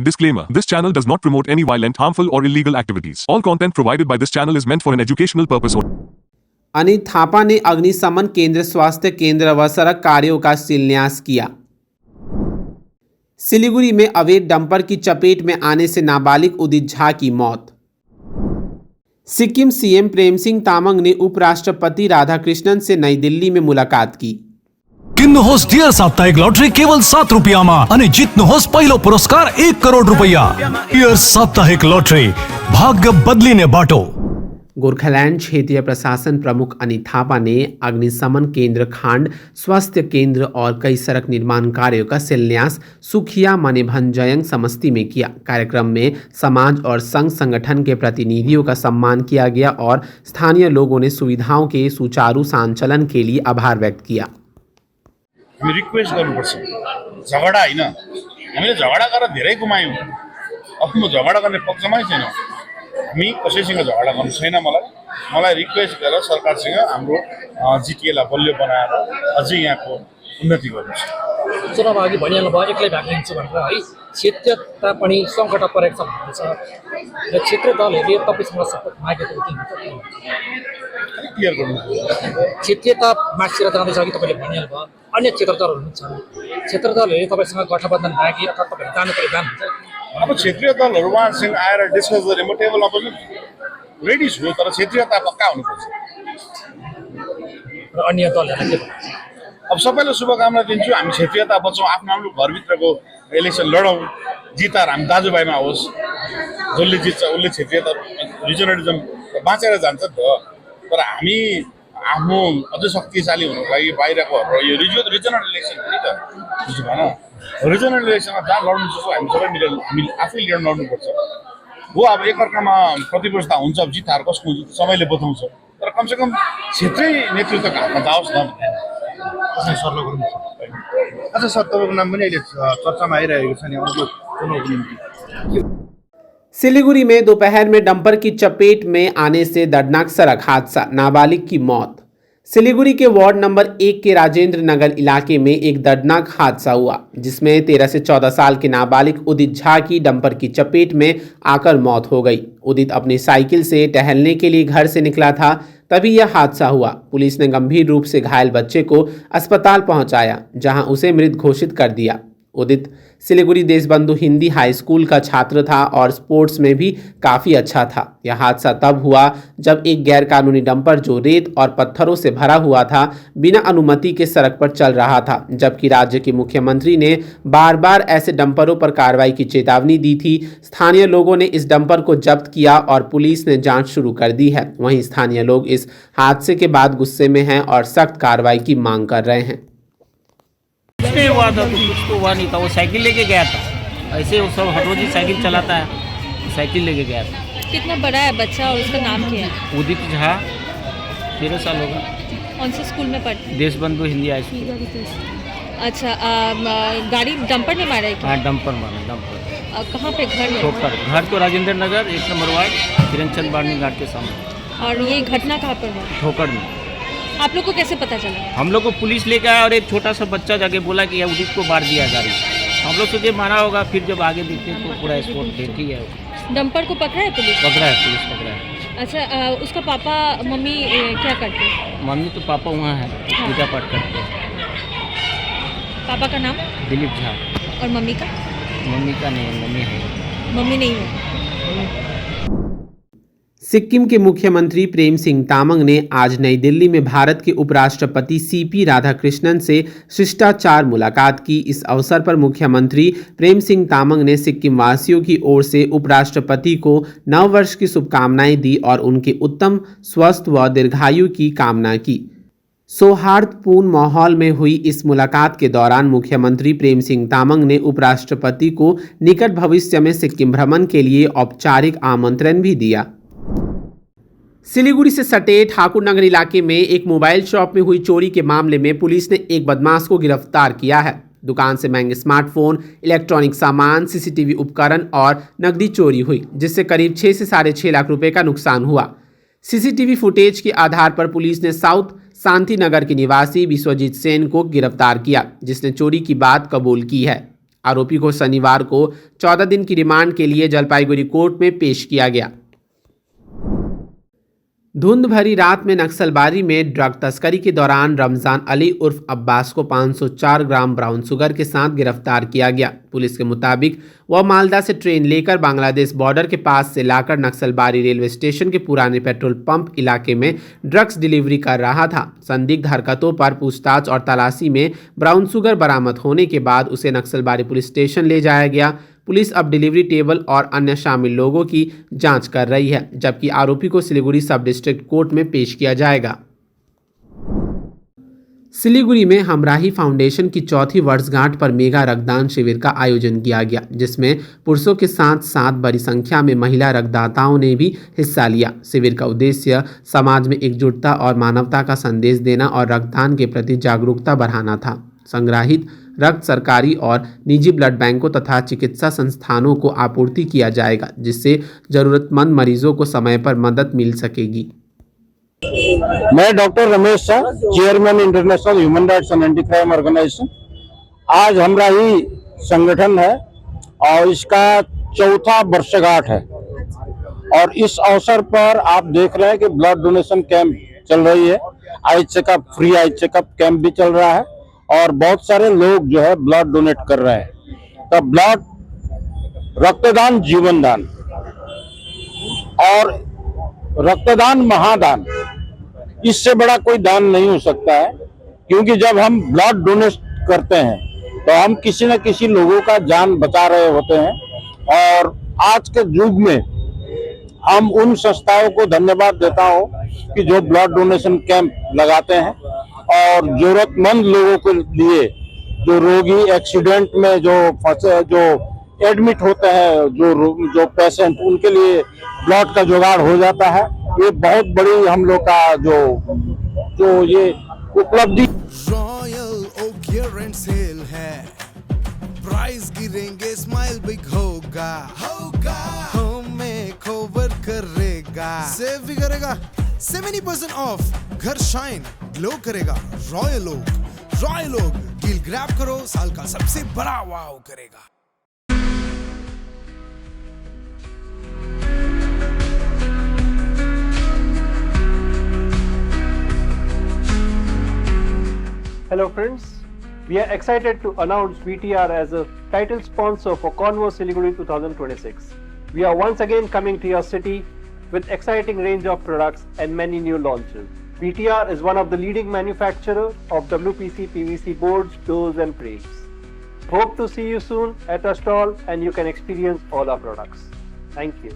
Disclaimer. This channel does not promote any violent, harmful or illegal activities. All content provided by this channel is meant for an educational purpose only. Anit Thapa ने अग्निशमन केंद्र, स्वास्थ्य केंद्र व सड़क कार्यों का शिलान्यास किया। सिलीगुड़ी में अवैध डंपर की चपेट में आने से नाबालिग उदित झा की मौत। सिक्किम सीएम प्रेम सिंह तामाङ ने उपराष्ट्रपति राधाकृष्णन से नई दिल्ली में मुलाकात की। किन्नुहोस् डियर साप्ताहिक लटरी केवल 7 रुपियाँमा अनि जित्नुहोस् पहिलो पुरस्कार 1 करोड रुपैयाँ। डियर साप्ताहिक लटरी, भाग्य बदलिने बाटो। गोरखालैंड क्षेत्रीय प्रशासन प्रमुख अनित थापा ने अग्निशमन केंद्र, खांड स्वास्थ्य केंद्र और कई सड़क निर्माण कार्यों का शिलान्यास सुखिया मनेभंजयंग समष्टि में किया। कार्यक्रम में समाज और संघ संगठन के प्रतिनिधियों का सम्मान किया गया और स्थानीय लोगों ने सुविधाओं के सुचारू संचालन के लिए आभार व्यक्त किया। रिक्वेस्ट गर्नुपर्छ, झगडा होइन, हामीले झगडा गरेर धेरै गुमायौँ। अब म झगडा गर्ने पक्षमै छैन, हामी कसैसँग झगडा गर्नु छैन। मलाई रिक्वेस्ट गरेर सरकारसँग हाम्रो जिटिएलाई बलियो बनाएर अझै यहाँको उन्नति गर्नुपर्छ। चुनाव अघि भनिहाल्नु भयो एक्लै भाग लिन्छु भनेर है, क्षेत्रीयता पनि सङ्कट परेको छ भन्ने छ र क्षेत्रीय दलहरूले तपाईँसँग सपोर्ट मागेको क्लियर गर्नु, क्षेत्रीयता मासिएर जाँदैछ अघि तपाईँले भनिहाल्नु भयो। अन्य क्षेत्र दलहरू पनि छन्, क्षेत्र दलहरूले तपाईँसँग गठबन्धन मागे अथवा तपाईँहरू जानु पऱ्यो जानुहुन्छ। अब क्षेत्रीय दलहरू उहाँसँग आएर डिस्कस गरे, म टेबलमा पनि रेडी छु, तर क्षेत्रीयता पक्का हुनुपर्छ। र अन्य दलहरूलाई के भन्नु? अब सबैलाई शुभकामना दिन्छु। हामी क्षेत्रीयता बचाउँ, आफ्नो आफ्नो घरभित्रको इलेक्सन लडौँ, जितार हामी दाजुभाइमा होस्। जसले जित्छ उसले क्षेत्रीयता रिजनलिजम बाँचेर जान्छ नि त। तर हामी आफ्नो अझै शक्तिशाली हुनुको लागि बाहिरको यो रिजनल इलेक्सन हो नि त, बुझ्नु भएन? रिजनल इलेक्सनमा जहाँ लड्नु सक्छौँ हामी सबै मिलेर हामी आफै लिएर लड्नुपर्छ हो। अब एकअर्कामा प्रतिस्पर्धा हुन्छ, अब जित हार कसको हुन्छ सबैले बताउँछ, तर कमसेकम क्षेत्रीय नेतृत्वको हातमा जाओस् न। अच्छा सर, तपाईँको नाम पनि अहिले चर्चामा आइरहेको छ नि अर्को चुनावको निम्ति। सिलीगुड़ी में दोपहर में डंपर की चपेट में आने से दर्दनाक सड़क हादसा, नाबालिग की मौत। सिलीगुड़ी के वार्ड नंबर 1 के राजेंद्र नगर इलाके में एक दर्दनाक हादसा हुआ, जिसमें 13 से 14 साल के नाबालिग उदित झा की डंपर की चपेट में आकर मौत हो गई। उदित अपनी साइकिल से टहलने के लिए घर से निकला था, तभी यह हादसा हुआ। पुलिस ने गंभीर रूप से घायल बच्चे को अस्पताल पहुंचाया, जहां उसे मृत घोषित कर दिया। उदित सिलीगुड़ी देशबंधु हिंदी हाई स्कूल का छात्र था और स्पोर्ट्स में भी काफ़ी अच्छा था। यह हादसा तब हुआ जब एक गैरकानूनी डंपर जो रेत और पत्थरों से भरा हुआ था बिना अनुमति के सड़क पर चल रहा था, जबकि राज्य के मुख्यमंत्री ने बार बार ऐसे डंपरों पर कार्रवाई की चेतावनी दी थी। स्थानीय लोगों ने इस डंपर को जब्त किया और पुलिस ने जाँच शुरू कर दी है। वहीं स्थानीय लोग इस हादसे के बाद गुस्से में हैं और सख्त कार्रवाई की मांग कर रहे हैं। नहीं हुआ था, कुछ तो हुआ नहीं था। वो साइकिल लेके गया था, ऐसे वो सब हर रोज ही साइकिल चलाता है, साइकिल लेके गया था। कितना बड़ा है बच्चा और उसका नाम क्या है? उदित झा, 13 साल होगा। कौन से स्कूल में पढ़ते? Deshbandhu Hindi high school. अच्छा, गाड़ी डंपर ने मारा है क्या? हाँ, डंपर मारा, डंपर। कहाँ पे घर है? ठोकर। घर तो राजेंद्र नगर 1 नंबर वार्ड किरणचंद बाड़नी घाट के सामने। और ये घटना कहाँ पर है? ठोकर में। आप लोग को कैसे पता चला? हम लोग को पुलिस लेके आया और एक छोटा सा बच्चा जाके बोला कि उदित को मार दिया गाड़ी। हम लोग सोचे मारा होगा, फिर जब आगे देखते तो पूरा स्पॉट देख ही है। डंपर को पकड़ा है पुलिस? पकड़ा है, पुलिस पकड़ा है। अच्छा, उसका पापा मम्मी क्या करते हैं? मम्मी तो पापा वहाँ है, पूजा पाठ करते हैं। पापा का नाम? दिलीप झा। और मम्मी का? मम्मी का नहीं, मम्मी है। मम्मी नहीं है। सिक्किम के मुख्यमंत्री प्रेम सिंह तामाङ ने आज नई दिल्ली में भारत के उपराष्ट्रपति सीपी राधाकृष्णन से शिष्टाचार मुलाकात की। इस अवसर पर मुख्यमंत्री प्रेम सिंह तामाङ ने सिक्किम वासियों की ओर से उपराष्ट्रपति को नव वर्ष की शुभकामनाएं दी और उनके उत्तम स्वस्थ व दीर्घायु की कामना की। सौहार्दपूर्ण माहौल में हुई इस मुलाकात के दौरान मुख्यमंत्री प्रेम सिंह तामाङ ने उपराष्ट्रपति को निकट भविष्य में सिक्किम भ्रमण के लिए औपचारिक आमंत्रण भी दिया। सिलीगुड़ी से सटे ठाकुरनगर इलाके में एक मोबाइल शॉप में हुई चोरी के मामले में पुलिस ने एक बदमाश को गिरफ्तार किया है। दुकान से महंगे स्मार्टफोन, इलेक्ट्रॉनिक सामान, सीसीटीवी उपकरण और नकदी चोरी हुई, जिससे करीब 6 से 6.5 लाख रुपए का नुकसान हुआ। सीसीटीवी फुटेज के आधार पर पुलिस ने साउथ शांति नगर के निवासी विश्वजीत सेन को गिरफ्तार किया, जिसने चोरी की बात कबूल की है। आरोपी को शनिवार को 14 दिन की रिमांड के लिए जलपाईगुड़ी कोर्ट में पेश किया गया। धुंध भरी रात में नक्सलबारी में ड्रग तस्करी के दौरान रमजान अली उर्फ अब्बास को 504 ग्राम ब्राउन शुगर के साथ गिरफ्तार किया गया। पुलिस के मुताबिक वह मालदा से ट्रेन लेकर बांग्लादेश बॉर्डर के पास से लाकर नक्सलबारी रेलवे स्टेशन के पुराने पेट्रोल पंप इलाके में ड्रग्स डिलीवरी कर रहा था। संदिग्ध हरकतों पर पूछताछ और तलाशी में ब्राउन शुगर बरामद होने के बाद उसे नक्सलबारी पुलिस स्टेशन ले जाया गया। पुलिस अब डिलीवरी टेबल और अन्य शामिल लोगों की जांच कर रही है, जबकि आरोपी को सिलीगुड़ी सब डिस्ट्रिक्ट कोर्ट में पेश किया जाएगा। सिलीगुड़ी में हमराही फाउंडेशन की चौथी वर्षगांठ पर मेगा रक्तदान शिविर का आयोजन किया गया, जिसमें पुरुषों के साथ साथ बड़ी संख्या में महिला रक्तदाताओं ने भी हिस्सा लिया। शिविर का उद्देश्य समाज में एकजुटता और मानवता का संदेश देना और रक्तदान के प्रति जागरूकता बढ़ाना था। संग्रहित रक्त सरकारी और निजी ब्लड बैंकों तथा चिकित्सा संस्थानों को आपूर्ति किया जाएगा, जिससे जरूरतमंद मरीजों को समय पर मदद मिल सकेगी। मैं doctor Ramesh Shah, chairman international human rights and anti crime organisation. आज हमराही संगठन है और इसका चौथा वर्षगांठ है और इस अवसर पर आप देख रहे हैं कि ब्लड डोनेशन कैंप चल रही है। Eye checkup, free eye checkup camp भी चल रहा है और बहुत सारे लोग जो है ब्लड डोनेट कर रहे हैं। तो ब्लड, रक्तदान जीवन दान और रक्तदान महादान, इससे बड़ा कोई दान नहीं हो सकता है, क्योंकि जब हम ब्लड डोनेट करते हैं तो हम किसी न किसी लोगों का जान बचा रहे होते हैं। और आज के युग में हम उन संस्थाओं को धन्यवाद देता हूं कि जो ब्लड डोनेशन कैंप लगाते हैं और जरूरतमंद लोगों के लिए, जो रोगी एक्सीडेंट में जो फंसे, जो एडमिट होते हैं, जो पेशेंट, उनके लिए ब्लड का जुगाड़ हो जाता है। ये बहुत बड़ी हम लोग का जो ये उपलब्धि। Royal oak year end sale है, प्राइस गिरेंगे, स्माइल बिग होगा, हमें कवर करेगा, सेव भी करेगा, 70% ऑफ, घर शाइन ग्लो करेगा। रॉयल ओक डील ग्रैब करो, साल का सबसे बड़ा वाव करेगा। Hello friends, we are excited to announce VTR as a title sponsor for Convo Siliguri 2026. We are once again coming to your city with exciting range of products and many new launches. VTR is one of the leading manufacturers of WPC PVC boards, doors and frames. Hope to see you soon at our stall and you can experience all our products. Thank you.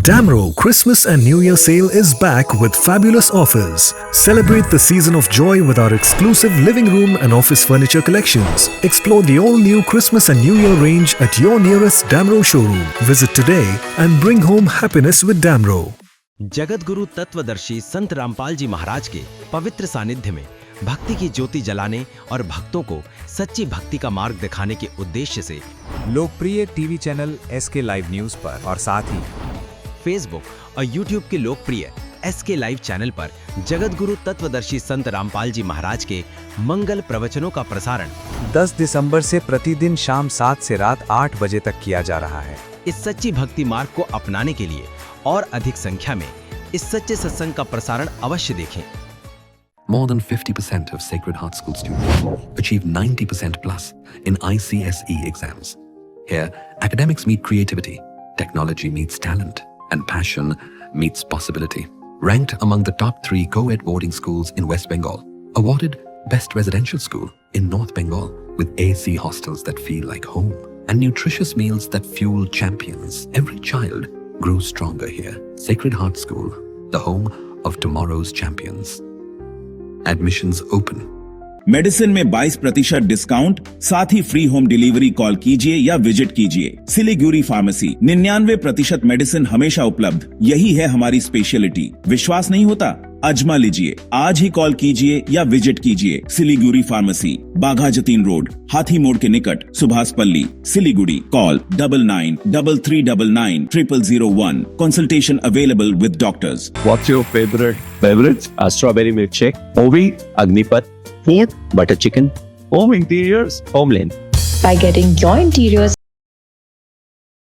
Damro Christmas and New Year sale is back with fabulous offers. Celebrate the season of joy with our exclusive living room and office furniture collections. Explore the all-new Christmas and New Year range at your nearest Damro showroom. Visit today and bring home happiness with Damro. Jagat Guru तत्वदर्शी संत रामपाल जी महाराज के पवित्र सानिध्य में भक्ति की ज्योति जलाने और भक्तों को सच्ची भक्ति का मार्ग दिखाने के उद्देश्य से लोकप्रिय TV channel SK live news पर और साथ ही फेसबुक और यूट्यूब के लोकप्रिय SK लाइव चैनल पर जगत गुरु तत्वदर्शी संत रामपाल जी महाराज के मंगल प्रवचनों का प्रसारण 10 दिसंबर से प्रतिदिन शाम 7 से रात 8 बजे तक किया जा रहा है। इस सच्ची भक्ति मार्ग को अपनाने के लिए और अधिक संख्या में इस सच्चे सत्संग का प्रसारण अवश्य देखें। More than 50% of Sacred Heart School students achieve 90% plus in ICSE exams. Here, academics meet creativity, technology meets talent, and passion meets possibility. Ranked among the top 3 co-ed boarding schools in West Bengal. Awarded Best Residential School in North Bengal with AC hostels that feel like home and nutritious meals that fuel champions. Every child grows stronger here. Sacred Heart School, the home of tomorrow's champions. Admissions open. Medicine में 22% discount, साथ ही free home delivery. Call कीजिए या visit कीजिए। Siliguri pharmacy, 99% medicine हमेशा उपलब्ध। यही है हमारी स्पेशलिटी। विश्वास नहीं होता अजमा लीजिए। आज ही कॉल कीजिए या विजिट कीजिए सिलीगुड़ी फार्मेसी, बाघा जतीन रोड, हाथी मोड़ के निकट, सुभाष पल्ली, Siliguri. Call 9933990001। Consultation available with doctors. What's your favorite beverage? Strawberry milkshake, Ovi, Agnipat, Yep. butter chicken, home interiors, Homeland. By getting your interiors